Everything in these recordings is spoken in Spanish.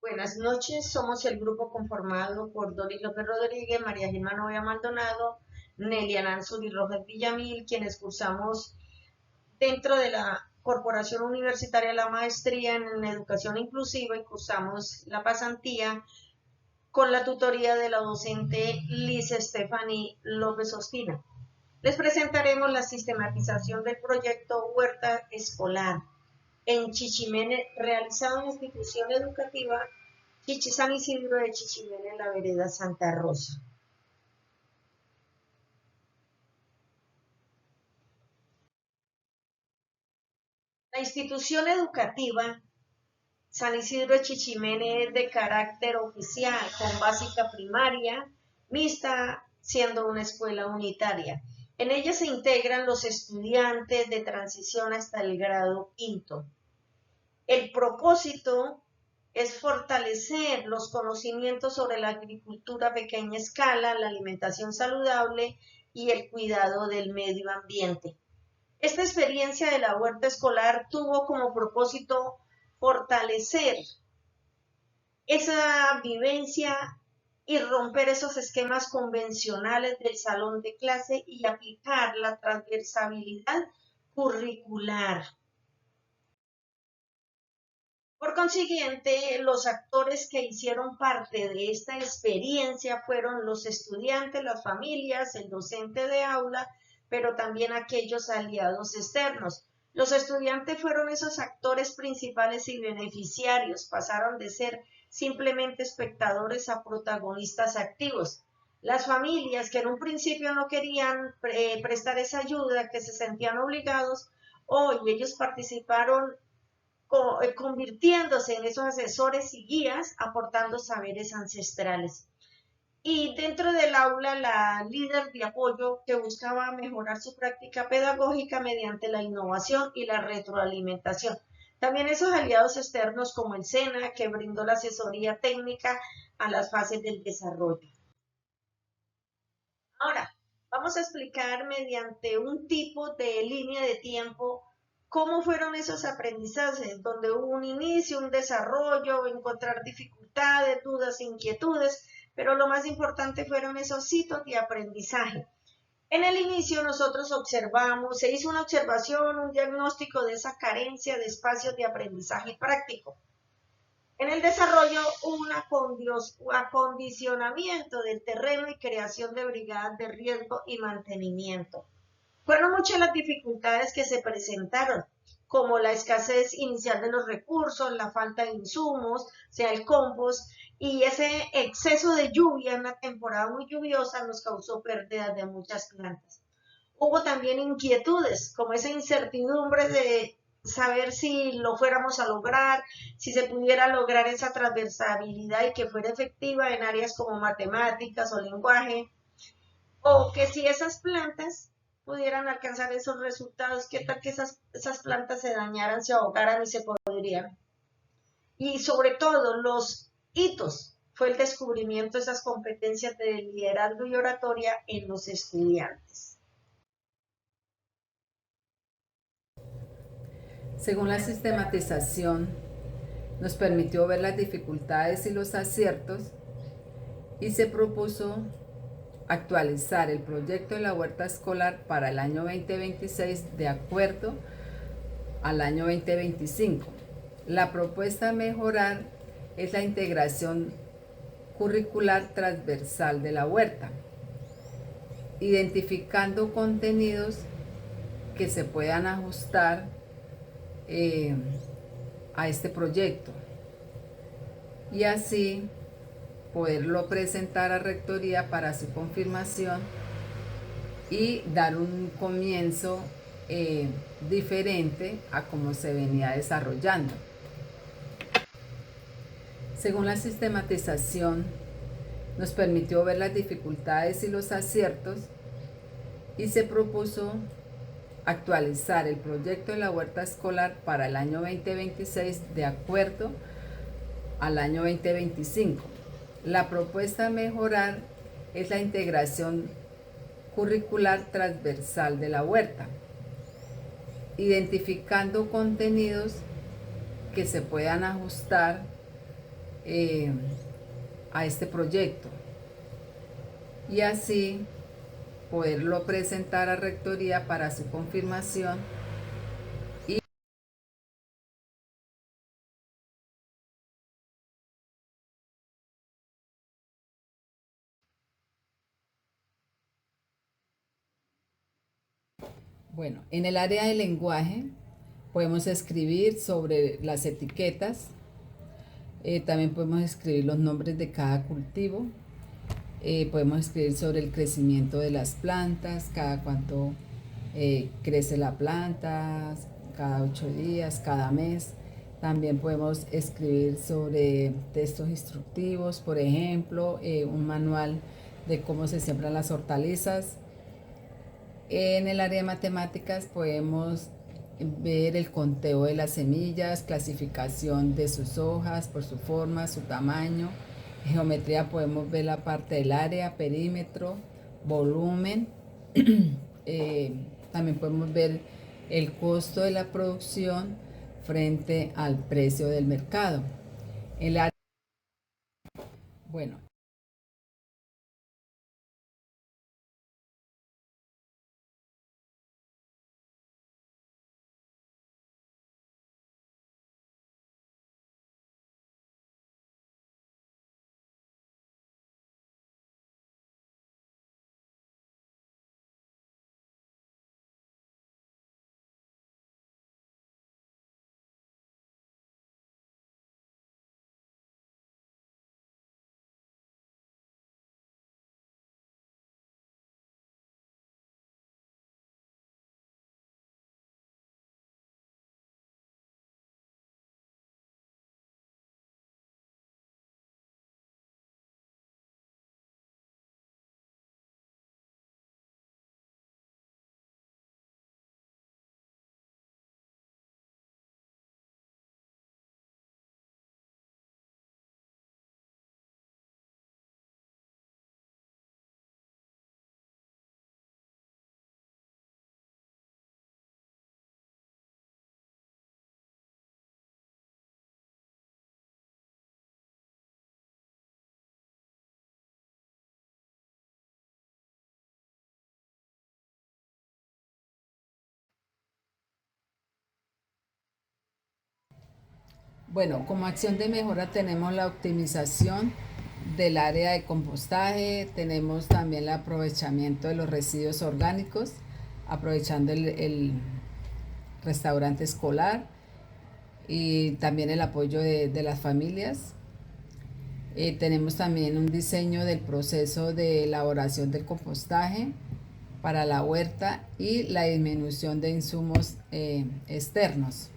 Buenas noches, somos el grupo conformado por Doris López Rodríguez, María Gilma Novia Maldonado, Nelia Nanzuri Rojas Villamil, quienes cursamos dentro de la Corporación Universitaria la maestría en Educación Inclusiva y cursamos la pasantía con la tutoría de la docente Liz Stephanie López Ospina. Les presentaremos la sistematización del proyecto Huerta Escolar en Chichimene, realizado en la institución educativa San Isidro de Chichimene, en la vereda Santa Rosa. La institución educativa San Isidro de Chichimene es de carácter oficial, con básica primaria, mixta, siendo una escuela unitaria. En ella se integran los estudiantes de transición hasta el grado quinto. El propósito es fortalecer los conocimientos sobre la agricultura a pequeña escala, la alimentación saludable y el cuidado del medio ambiente. Esta experiencia de la huerta escolar tuvo como propósito fortalecer esa vivencia y romper esos esquemas convencionales del salón de clase y aplicar la transversalidad curricular. Por consiguiente, los actores que hicieron parte de esta experiencia fueron los estudiantes, las familias, el docente de aula, pero también aquellos aliados externos. Los estudiantes fueron esos actores principales y beneficiarios, pasaron de ser simplemente espectadores a protagonistas activos. Las familias que en un principio no querían prestar esa ayuda, que se sentían obligados, hoy ellos participaron convirtiéndose en esos asesores y guías, aportando saberes ancestrales. Y dentro del aula, la líder de apoyo que buscaba mejorar su práctica pedagógica mediante la innovación y la retroalimentación. También esos aliados externos como el SENA, que brindó la asesoría técnica a las fases del desarrollo. Ahora, vamos a explicar mediante un tipo de línea de tiempo cómo fueron esos aprendizajes, donde hubo un inicio, un desarrollo, encontrar dificultades, dudas, inquietudes, pero lo más importante fueron esos hitos de aprendizaje. En el inicio nosotros observamos, se hizo una observación, un diagnóstico de esa carencia de espacios de aprendizaje práctico. En el desarrollo, un acondicionamiento del terreno y creación de brigadas de riesgo y mantenimiento. Fueron muchas las dificultades que se presentaron, como la escasez inicial de los recursos, la falta de insumos, o sea, el compost, y ese exceso de lluvia en una temporada muy lluviosa nos causó pérdidas de muchas plantas. Hubo también inquietudes, como esa incertidumbre de saber si lo fuéramos a lograr, si se pudiera lograr esa transversalidad y que fuera efectiva en áreas como matemáticas o lenguaje, o que si esas plantas pudieran alcanzar esos resultados, qué tal que esas plantas se dañaran, se ahogaran y se podrían. Y sobre todo los hitos fue el descubrimiento de esas competencias de liderazgo y oratoria en los estudiantes. Según la sistematización, nos permitió ver las dificultades y los aciertos y se propuso actualizar el proyecto de la huerta escolar para el año 2026 de acuerdo al año 2025. La propuesta a mejorar es la integración curricular transversal de la huerta, identificando contenidos que se puedan ajustar a este proyecto y así poderlo presentar a Rectoría para su confirmación y dar un comienzo diferente a cómo se venía desarrollando. Según la sistematización, nos permitió ver las dificultades y los aciertos y se propuso actualizar el proyecto de la huerta escolar para el año 2026 de acuerdo al año 2025. La propuesta a mejorar es la integración curricular transversal de la huerta, identificando contenidos que se puedan ajustar eh, a este proyecto y así poderlo presentar a Rectoría para su confirmación. Bueno, en el área de lenguaje podemos escribir sobre las etiquetas, también podemos escribir los nombres de cada cultivo, podemos escribir sobre el crecimiento de las plantas, cada cuánto crece la planta, cada 8 días, cada mes. También podemos escribir sobre textos instructivos, por ejemplo, un manual de cómo se siembran las hortalizas. En el área de matemáticas podemos ver el conteo de las semillas, clasificación de sus hojas por su forma, su tamaño. En geometría podemos ver la parte del área, perímetro, volumen. También podemos ver el costo de la producción frente al precio del mercado. El área, bueno, bueno, como acción de mejora tenemos la optimización del área de compostaje, tenemos también el aprovechamiento de los residuos orgánicos, aprovechando el restaurante escolar y también el apoyo de las familias. Tenemos también un diseño del proceso de elaboración del compostaje para la huerta y la disminución de insumos externos.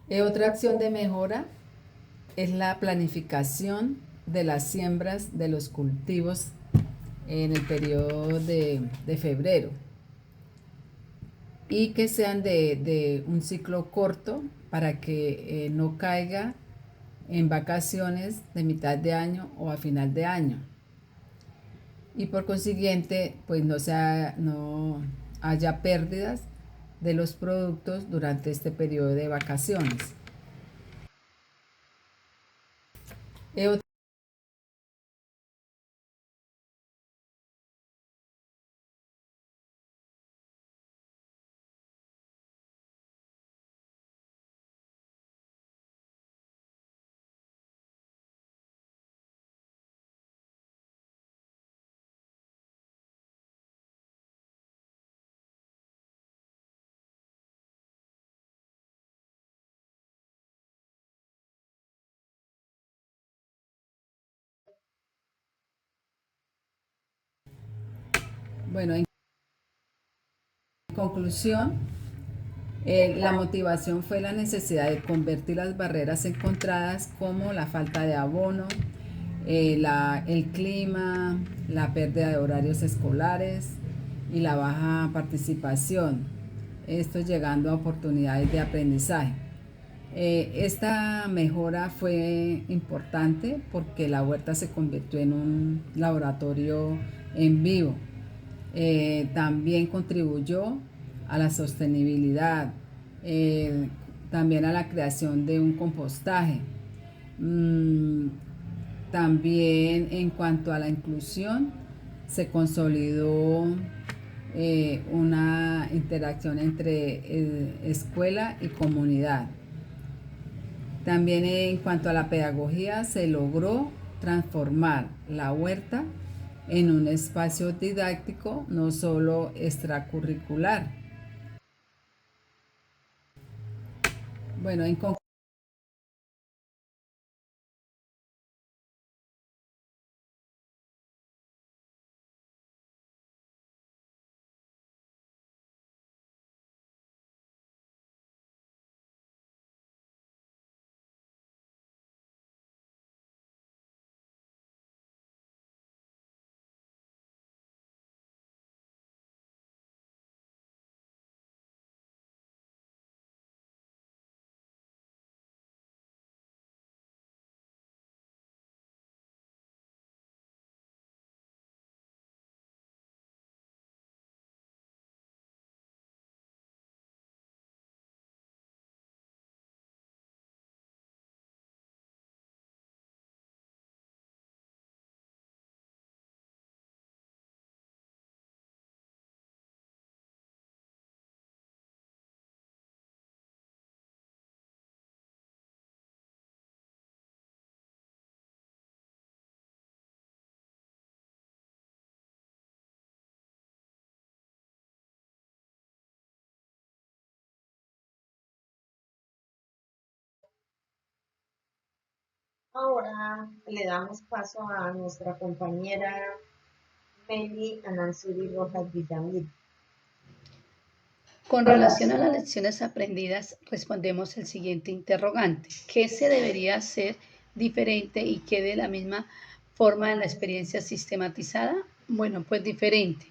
Otra acción de mejora es la planificación de las siembras de los cultivos en el periodo de febrero y que sean de un ciclo corto para que no caiga en vacaciones de mitad de año o a final de año y por consiguiente pues no haya pérdidas de los productos durante este periodo de vacaciones. Eh, bueno, en conclusión, La motivación fue la necesidad de convertir las barreras encontradas como la falta de abono, el clima, la pérdida de horarios escolares y la baja participación, esto llegando a oportunidades de aprendizaje. Esta mejora fue importante porque la huerta se convirtió en un laboratorio en vivo. También contribuyó a la sostenibilidad, también a la creación de un compostaje. Mm, También en cuanto a la inclusión, se consolidó una interacción entre escuela y comunidad. También en cuanto a la pedagogía, se logró transformar la huerta en un espacio didáctico, no solo extracurricular. Bueno, en conclusión, Ahora le damos paso a nuestra compañera Meli Anansuri Rojas Villamil. Con relación a las lecciones aprendidas, respondemos el siguiente interrogante. ¿Qué se debería hacer diferente y qué de la misma forma en la experiencia sistematizada? Bueno, pues diferente.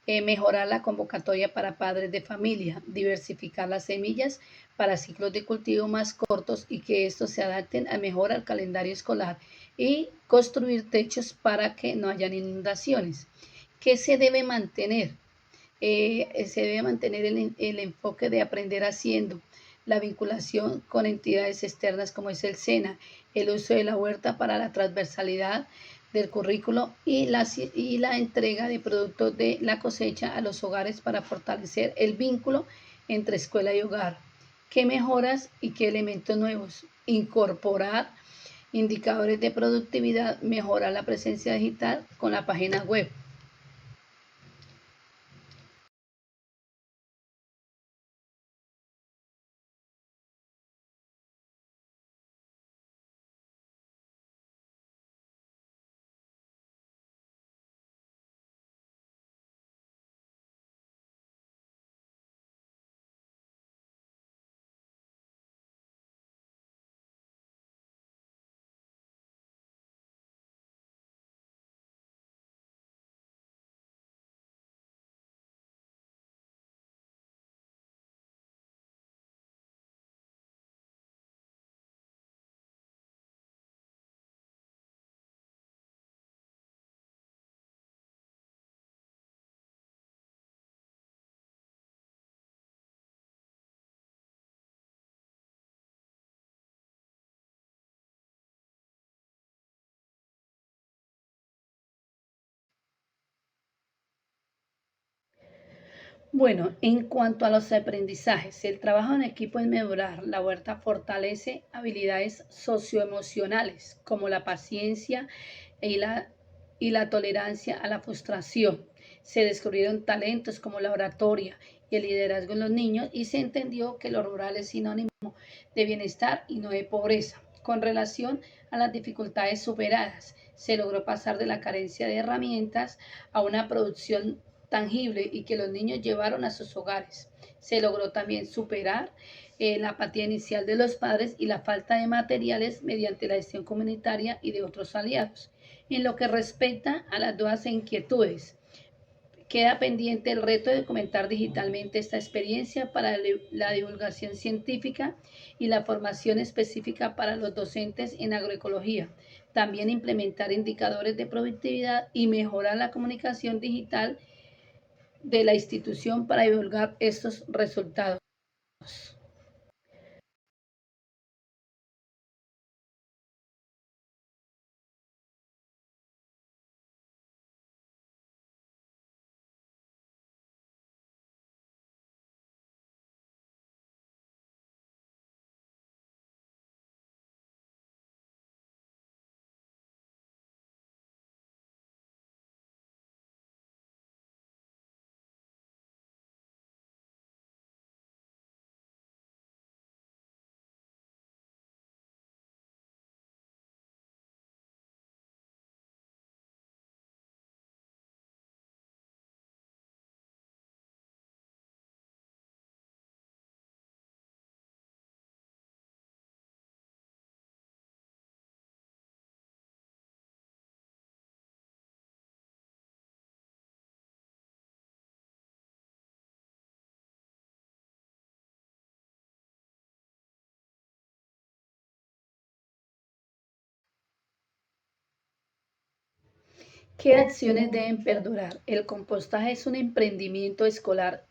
Mejorar la convocatoria para padres de familia, diversificar las semillas para ciclos de cultivo más cortos y que estos se adapten a mejor al calendario escolar y construir techos para que no hayan inundaciones. ¿Qué se debe mantener? Se debe mantener el enfoque de aprender haciendo, la vinculación con entidades externas como es el SENA, el uso de la huerta para la transversalidad del currículo y la entrega de productos de la cosecha a los hogares para fortalecer el vínculo entre escuela y hogar. ¿Qué mejoras y qué elementos nuevos? Incorporar indicadores de productividad, mejorar la presencia digital con la página web. Bueno, en cuanto a los aprendizajes, el trabajo en equipo en mejorar la huerta fortalece habilidades socioemocionales como la paciencia y la tolerancia a la frustración. Se descubrieron talentos como la oratoria y el liderazgo en los niños y se entendió que lo rural es sinónimo de bienestar y no de pobreza. Con relación a las dificultades superadas, se logró pasar de la carencia de herramientas a una producción tangible y que los niños llevaron a sus hogares. Se logró también superar la apatía inicial de los padres y la falta de materiales mediante la gestión comunitaria y de otros aliados. En lo que respecta a las dudas e inquietudes, queda pendiente el reto de documentar digitalmente esta experiencia para la divulgación científica y la formación específica para los docentes en agroecología. También implementar indicadores de productividad y mejorar la comunicación digital de la institución para divulgar estos resultados. ¿Qué acciones deben perdurar? El compostaje es un emprendimiento escolar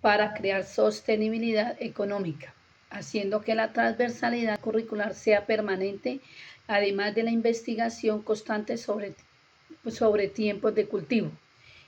para crear sostenibilidad económica, haciendo que la transversalidad curricular sea permanente, además de la investigación constante sobre tiempos de cultivo.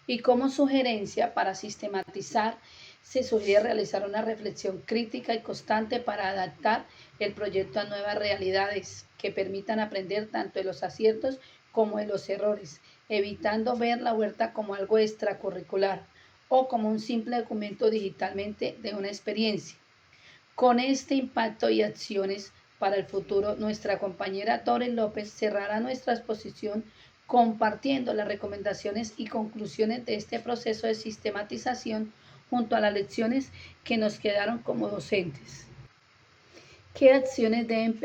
Y como sugerencia para sistematizar, se sugiere realizar una reflexión crítica y constante para adaptar el proyecto a nuevas realidades que permitan aprender tanto de los aciertos como de los errores, evitando ver la huerta como algo extracurricular o como un simple documento digitalmente de una experiencia. Con este impacto y acciones para el futuro, nuestra compañera Doris López cerrará nuestra exposición compartiendo las recomendaciones y conclusiones de este proceso de sistematización junto a las lecciones que nos quedaron como docentes. ¿Qué acciones deben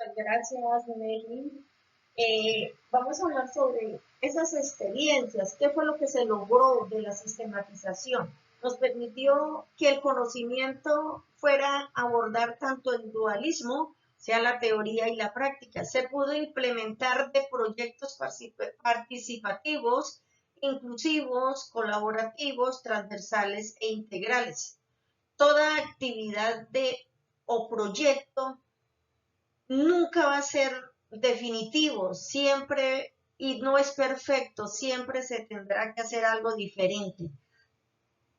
Muchas gracias, Nelly. Vamos a hablar sobre esas experiencias, qué fue lo que se logró de la sistematización. Nos permitió que el conocimiento fuera a abordar tanto el dualismo, sea la teoría y la práctica. Se pudo implementar de proyectos participativos, inclusivos, colaborativos, transversales e integrales. Toda actividad o proyecto nunca va a ser definitivo, siempre, y no es perfecto, siempre se tendrá que hacer algo diferente.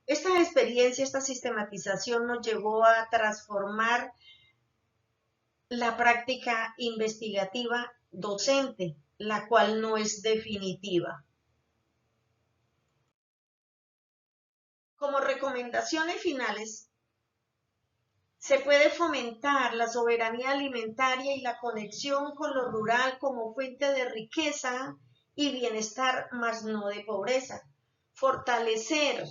Esta experiencia, esta sistematización nos llevó a transformar la práctica investigativa docente, la cual no es definitiva. Como recomendaciones finales, se puede fomentar la soberanía alimentaria y la conexión con lo rural como fuente de riqueza y bienestar, más no de pobreza. Fortalecer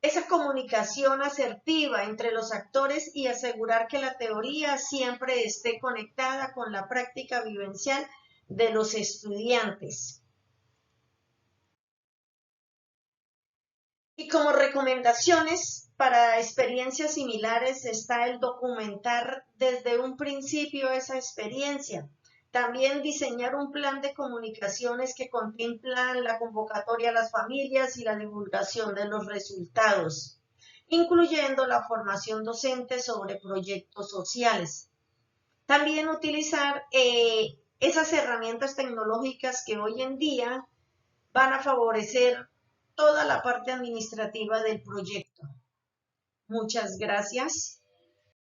esa comunicación asertiva entre los actores y asegurar que la teoría siempre esté conectada con la práctica vivencial de los estudiantes. Y como recomendaciones para experiencias similares está el documentar desde un principio esa experiencia. También diseñar un plan de comunicaciones que contemplan la convocatoria a las familias y la divulgación de los resultados, incluyendo la formación docente sobre proyectos sociales. También utilizar esas herramientas tecnológicas que hoy en día van a favorecer toda la parte administrativa del proyecto. Muchas gracias.